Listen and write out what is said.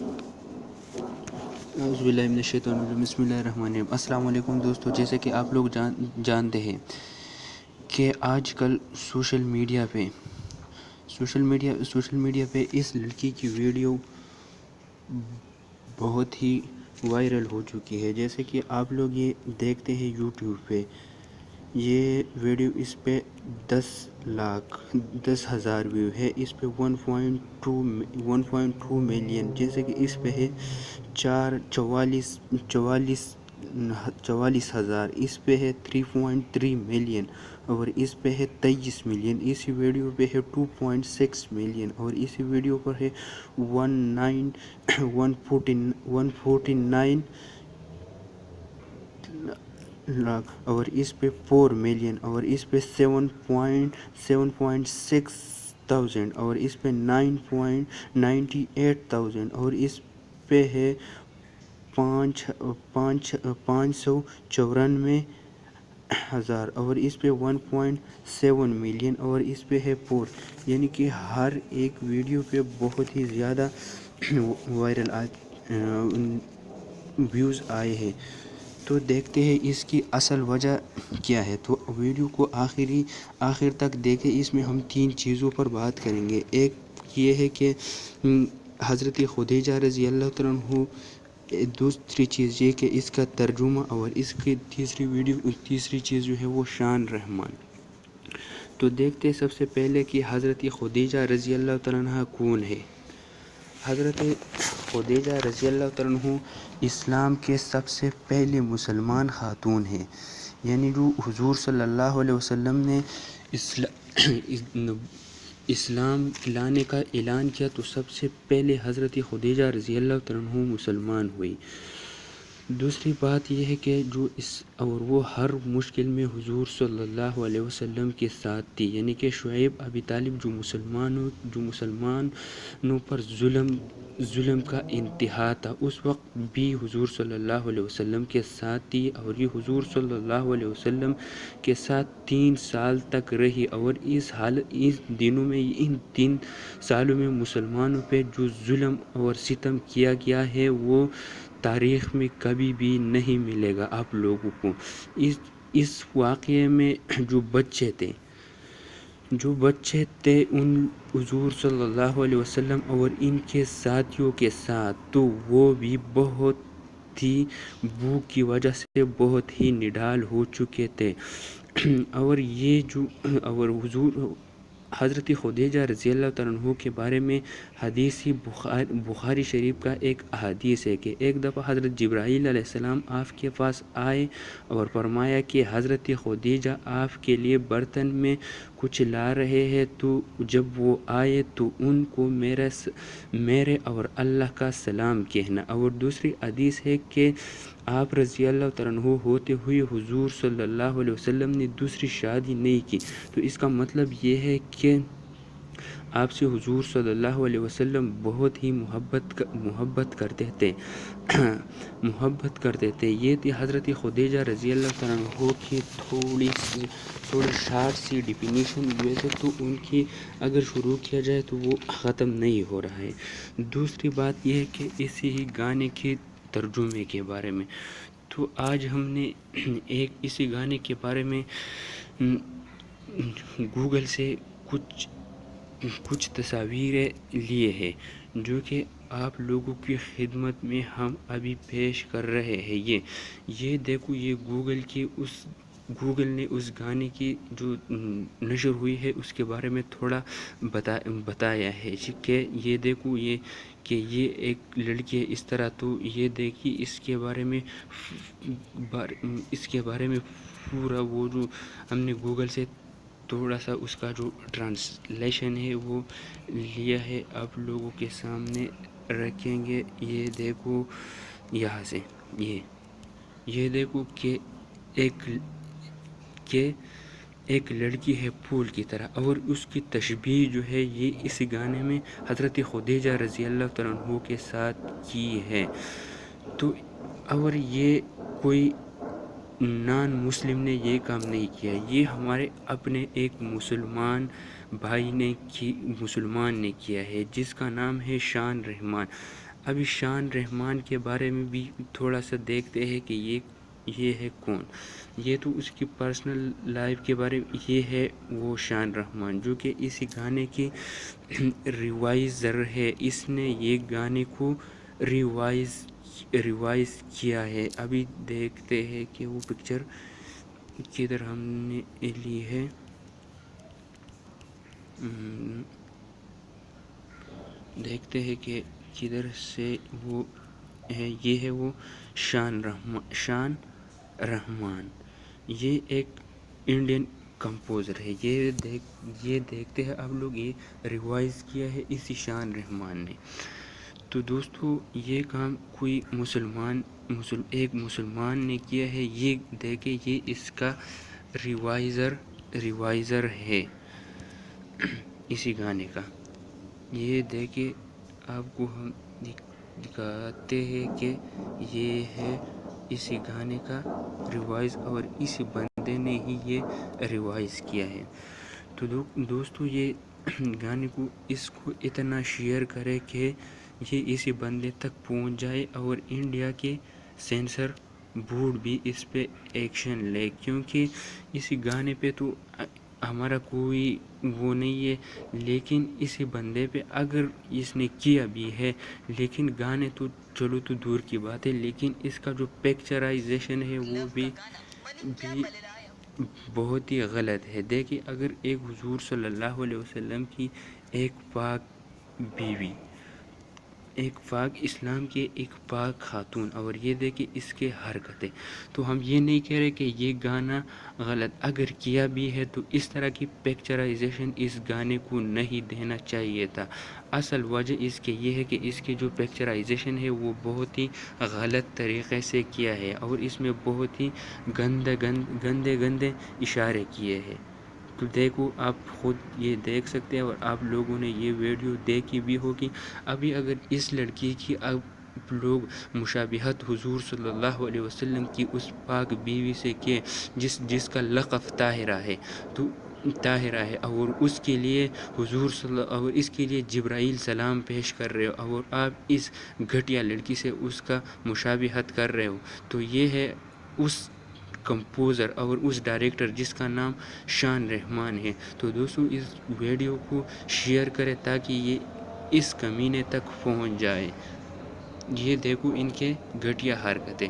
اعوذ باللہ من الشیطان الرجیم، بسم اللہ الرحمن الرحیم۔ السلام علیکم دوستو، جیسے کہ آپ لوگ جانتے ہیں کہ آج کل سوشل میڈیا پہ اس لڑکی کی ویڈیو بہت ہی وائرل ہو چکی ہے۔ جیسے کہ آپ لوگ یہ دیکھتے ہیں یوٹیوب پہ، یہ ویڈیو اس پہ 10,000 ویو ہے، اس پہ 1.2 ملین، جیسے کہ اس پہ ہے 44,000، اس پہ ہے 3.3 ملین، اور اس پہ ہے 23 ملین، اسی ویڈیو پہ ہے 2.6 ملین، اور اسی ویڈیو پر ہے 149 لاکھ، اور اس پہ 4 ملین، اور اس پہ 7.6 thousand، اور اس پہ 9.98 thousand، اور اس پہ ہے 594,000، اور اس پہ 1.7 ملین، اور اس پہ ہے 4، یعنی کہ ہر ایک ویڈیو پہ بہت ہی زیادہ وائرل ویوز آئے ہیں۔ تو دیکھتے ہیں اس کی اصل وجہ کیا ہے، تو ویڈیو کو آخر تک دیکھیں۔ اس میں ہم 3 چیزوں پر بات کریں گے۔ ایک یہ ہے کہ حضرت خدیجہ رضی اللہ تعالیٰ عنہ، دوسری چیز یہ کہ اس کا ترجمہ، اور اس کی تیسری چیز جو ہے وہ شان رحمان۔ تو دیکھتے ہیں سب سے پہلے کہ حضرت خدیجہ رضی اللہ تعالیٰ عنہ کون ہے۔ حضرت خدیجہ رضی اللہ تعالیٰ عنہ اسلام کے سب سے پہلے مسلمان خاتون ہیں، یعنی جو حضور صلی اللہ علیہ وسلم نے اسلام لانے کا اعلان کیا تو سب سے پہلے حضرت خدیجہ رضی اللہ تعالیٰ عنہ مسلمان ہوئی۔ دوسری بات یہ ہے کہ اور وہ ہر مشکل میں حضور صلی اللہ علیہ وسلم کے ساتھ تھی، یعنی کہ شعیب ابی طالب جو مسلمانوں پر ظلم کا انتہا تھا، اس وقت بھی حضور صلی اللہ علیہ وسلم کے ساتھ تھی، اور یہ حضور صلی اللہ علیہ وسلم کے ساتھ 3 سال تک رہی، اور ان 3 سالوں میں مسلمانوں پہ جو ظلم اور ستم کیا گیا ہے وہ تاریخ میں کبھی بھی نہیں ملے گا آپ لوگوں کو۔ اس واقعے میں جو بچے تھے ان حضور صلی اللہ علیہ وسلم اور ان کے ساتھیوں کے ساتھ، تو وہ بھی بہت ہی بھوک کی وجہ سے بہت ہی نڈال ہو چکے تھے، اور حضرت خدیجہ رضی اللہ تعالیٰ عنہ کے بارے میں حدیث بخاری شریف کا ایک حدیث ہے کہ ایک دفعہ حضرت جبرائیل علیہ السلام آپ کے پاس آئے اور فرمایا کہ حضرت خدیجہ آپ کے لیے برتن میں کچھ لا رہے ہیں، تو جب وہ آئے تو ان کو میرے اور اللہ کا سلام کہنا۔ اور دوسری حدیث ہے کہ آپ رضی اللہ تعالیٰ عنہ ہوتے ہوئے حضور صلی اللہ علیہ وسلم نے دوسری شادی نہیں کی، تو اس کا مطلب یہ ہے کہ آپ سے حضور صلی اللہ علیہ وسلم بہت ہی محبت کرتے تھے۔ یہ تھی حضرت خدیجہ رضی اللہ تعالیٰ عنہ کی تھوڑی شارٹ سی ڈیفینیشن، ویسے تو ان کی اگر شروع کیا جائے تو وہ ختم نہیں ہو رہا ہے۔ دوسری بات یہ ہے کہ اسی ہی گانے کے ترجمے کے بارے میں، تو آج ہم نے اسی گانے کے بارے میں گوگل سے کچھ تصاویریں لیے ہیں جو کہ آپ لوگوں کی خدمت میں ہم ابھی پیش کر رہے ہیں۔ یہ دیکھو، یہ گوگل نے اس گانے کی جو نشر ہوئی ہے اس کے بارے میں تھوڑا بتایا ہے کہ یہ دیکھو کہ یہ ایک لڑکی ہے اس طرح، تو یہ دیکھیے اس کے بارے میں پورا وہ جو ہم نے گوگل سے تھوڑا سا اس کا جو ٹرانسلیشن ہے وہ لیا ہے، آپ لوگوں کے سامنے رکھیں گے۔ یہ دیکھو یہاں سے، یہ دیکھو کہ ایک لڑکی ہے پھول کی طرح، اور اس کی تشبیہ جو ہے یہ اس گانے میں حضرت خدیجہ رضی اللہ تعالیٰ عنہ کے ساتھ کی ہے۔ تو اور یہ کوئی نان مسلم نے یہ کام نہیں کیا، یہ ہمارے اپنے ایک مسلمان بھائی نے کیا ہے جس کا نام ہے شان رحمان۔ ابھی شان رحمان کے بارے میں بھی تھوڑا سا دیکھتے ہیں کہ یہ ہے کون. یہ تو اس کی پرسنل لائف کے بارے میں. یہ ہے وہ شان رحمان جو کہ اسی گانے کی ریوائزر ہے. اس نے یہ گانے کو ریوائز کیا ہے. ابھی دیکھتے ہیں کہ وہ پکچر کدھر ہم نے لی ہے. دیکھتے ہیں کہ کدھر سے وہ ہے. یہ ہے وہ شان رحمان. یہ ایک انڈین کمپوزر ہے. یہ دیکھتے ہیں اب لوگ یہ ریوائز کیا ہے اسی شان رحمان نے. تو دوستو یہ کام کوئی ایک مسلمان نے کیا ہے. یہ دیکھیں یہ اس کا ریوائزر ہے اسی گانے کا. یہ دیکھیں آپ کو ہم دکھاتے ہیں کہ یہ ہے اسی گانے کا ریوائز اور اسی بندے نے ہی یہ ریوائز کیا ہے. تو دوستو یہ گانے کو اس کو اتنا شیئر کرے کہ یہ اسی بندے تک پہنچ جائے اور انڈیا کے سینسر بورڈ بھی اس پہ ایکشن لے. کیونکہ اسی گانے پہ تو ہمارا کوئی وہ نہیں ہے لیکن اسی بندے پہ اگر اس نے کیا بھی ہے لیکن گانے تو چلو تو دور کی بات ہے لیکن اس کا جو پکچرائزیشن ہے وہ بھی بہت ہی غلط ہے. دیکھیں اگر ایک حضور صلی اللہ علیہ وسلم کی ایک پاک بیوی، ایک پاک اسلام کے ایک پاک خاتون، اور یہ دیکھیں اس کے حرکتیں، تو ہم یہ نہیں کہہ رہے کہ یہ گانا غلط. اگر کیا بھی ہے تو اس طرح کی پکچرائزیشن اس گانے کو نہیں دینا چاہیے تھا. اصل وجہ اس کے یہ ہے کہ اس کی جو پکچرائزیشن ہے وہ بہت ہی غلط طریقے سے کیا ہے اور اس میں بہت ہی گندے اشارے کیے ہیں. تو دیکھو آپ خود یہ دیکھ سکتے ہیں اور آپ لوگوں نے یہ ویڈیو دیکھی بھی ہوگی. ابھی اگر اس لڑکی کی اب لوگ مشابہت حضور صلی اللہ علیہ وسلم کی اس پاک بیوی سے کہ جس کا لقب طاہرہ ہے اور اس کے لیے اور اس کے لیے جبرائیل سلام پیش کر رہے ہو اور آپ اس گھٹیا لڑکی سے اس کا مشابہت کر رہے ہو، تو یہ ہے اس کمپوزر اور اس ڈائریکٹر جس کا نام شان رحمان ہے. تو دوستو اس ویڈیو کو شیئر کریں تاکہ یہ اس کمینے تک پہنچ جائے. یہ دیکھو ان کے گھٹیا حرکتیں.